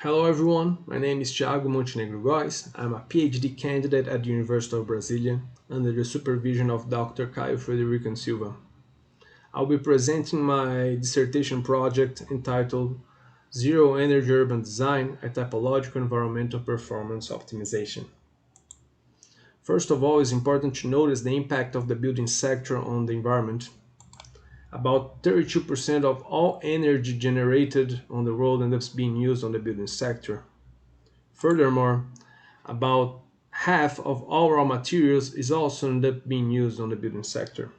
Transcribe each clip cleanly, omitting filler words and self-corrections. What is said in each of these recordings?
Hello everyone, my name is Thiago. I'm a PhD candidate at the University of Brasília under the supervision of Dr. Caio Frederico and Silva. I'll be presenting my dissertation project entitled Zero Energy Urban Design, a Typological Environmental Performance Optimization. First of all, it's important to notice the impact of the building sector on the environment. About 32% of all energy generated on the world ends up being used on the building sector. Furthermore, about half of all raw materials is also end up being used on the building sector.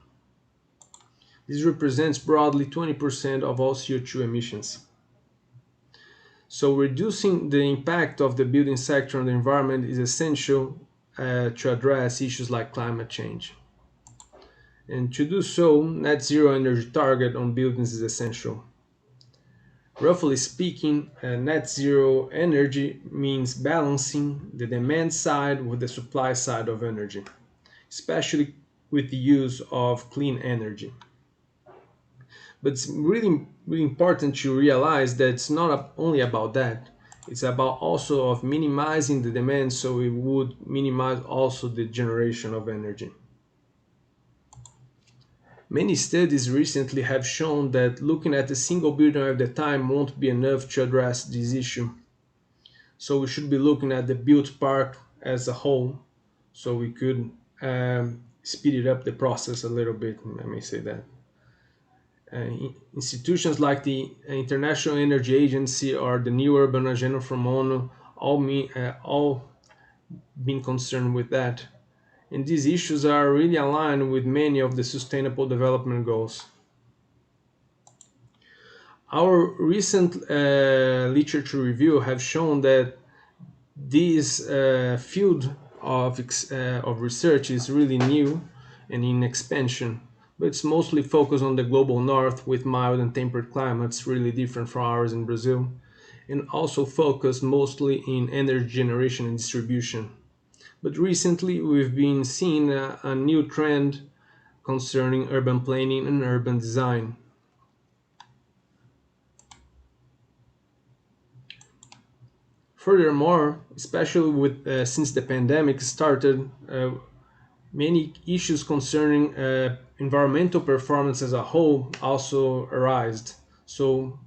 This represents broadly 20% of all CO2 emissions. So reducing the impact of the building sector on the environment is essential to address issues like climate change. And to do so, net zero energy target on buildings is essential. Roughly speaking, net zero energy means balancing the demand side with the supply side of energy, especially with the use of clean energy. But it's really important to realize that it's not only about that. It's about also of minimizing the demand, so it would minimize also the generation of energy. Many studies recently have shown that looking at a single building at a time won't be enough to address this issue. So we should be looking at the built park as a whole, so we could speed it up the process a little bit, I may say that. Institutions like the International Energy Agency or the New Urban Agenda from ONU all been concerned with that. And these issues are really aligned with many of the Sustainable Development Goals. Our recent literature review have shown that this field of research is really new and in expansion, but it's mostly focused on the global north with mild and temperate climates, really different from ours in Brazil, and also focused mostly in energy generation and distribution. But recently we've been seeing a new trend concerning urban planning and urban design. Furthermore, especially with since the pandemic started, many issues concerning environmental performance as a whole also arised. So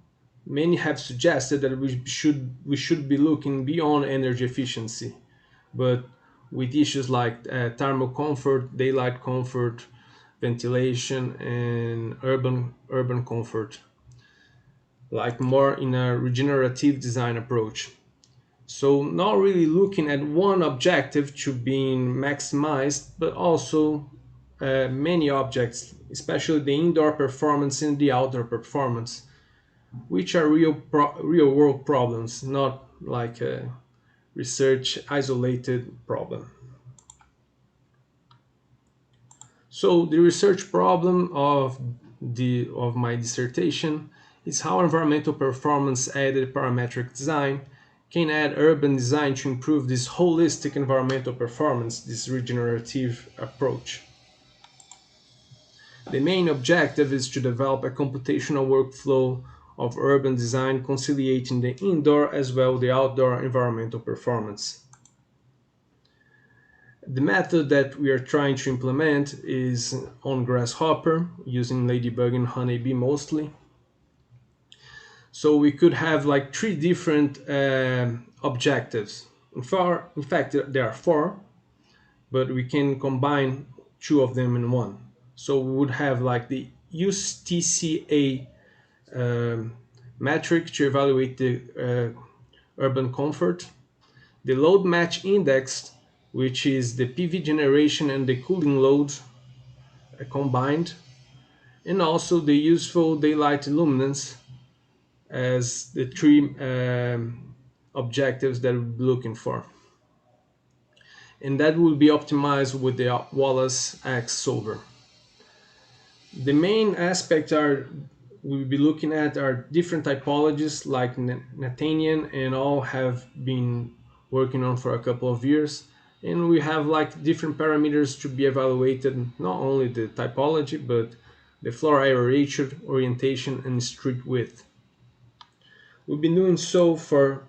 many have suggested that we should be looking beyond energy efficiency, but with issues like thermal comfort, daylight comfort, ventilation, and urban comfort, like more in a regenerative design approach. So not really looking at one objective to being maximized, but also many objects, especially the indoor performance and the outdoor performance, which are real world problems, not like a research isolated problem. So the research problem of my dissertation is how environmental performance aided parametric design can add urban design to improve this holistic environmental performance, this regenerative approach. The main objective is to develop a computational workflow of urban design conciliating the indoor as well as the outdoor environmental performance. The method that we are trying to implement is on Grasshopper using Ladybug and Honeybee mostly. So we could have like three different objectives. In fact, there are four, but we can combine two of them in one. So we would have like the USTCA metric to evaluate the urban comfort, the load match index, which is the PV generation and the cooling load combined, and also the useful daylight luminance as the three objectives that we'll be looking for. And that will be optimized with the Wallace X solver. The main aspects we'll be looking at are different typologies like Nathaniel, and all have been working on for a couple of years. And we have like different parameters to be evaluated, not only the typology, but the floor area ratio, orientation, and street width. We've been doing so for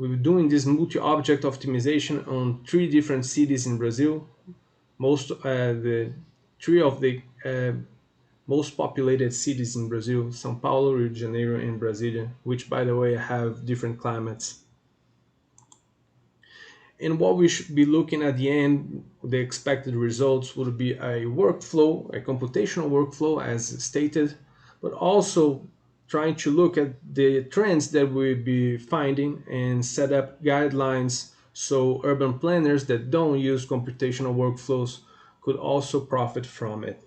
we're doing this multi-object optimization on 3 different cities in Brazil. The 3 of the most populated cities in Brazil: São Paulo, Rio de Janeiro, and Brasilia, which, by the way, have different climates. And what we should be looking at the end, the expected results would be a workflow, a computational workflow as stated, but also trying to look at the trends that we'll be finding and set up guidelines so urban planners that don't use computational workflows could also profit from it.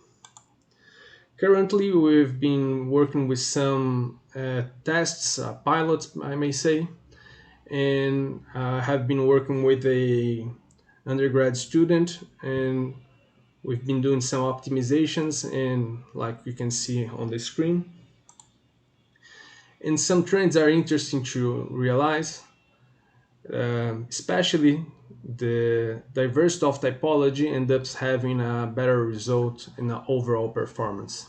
Currently, we've been working with some tests, pilots, I may say, and have been working with a undergrad student, and we've been doing some optimizations, and like you can see on the screen. And some trends are interesting to realize, especially the diversity of typology ends up having a better result in the overall performance.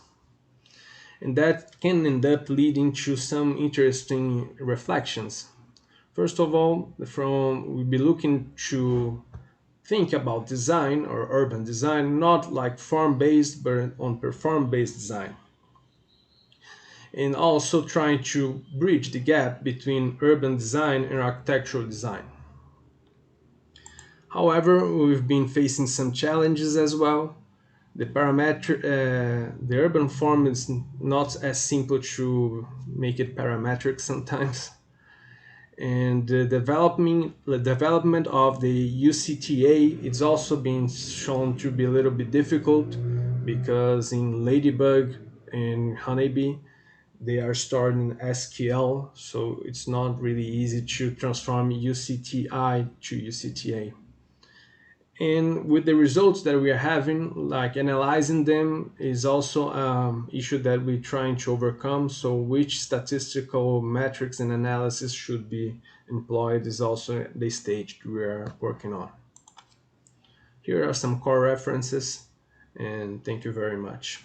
And that can end up leading to some interesting reflections. First of all, we'll be looking to think about design or urban design not like form-based but on perform-based design, and also trying to bridge the gap between urban design and architectural design. However, we've been facing some challenges as well. The urban form is not as simple to make it parametric sometimes, and the development of the UCTA is also being shown to be a little bit difficult, because in Ladybug and Honeybee they are stored in SQL, so it's not really easy to transform UCTI to UCTA. And with the results that we are having, like analyzing them is also an issue that we're trying to overcome. So which statistical metrics and analysis should be employed is also the stage we are working on. Here are some core references, and thank you very much.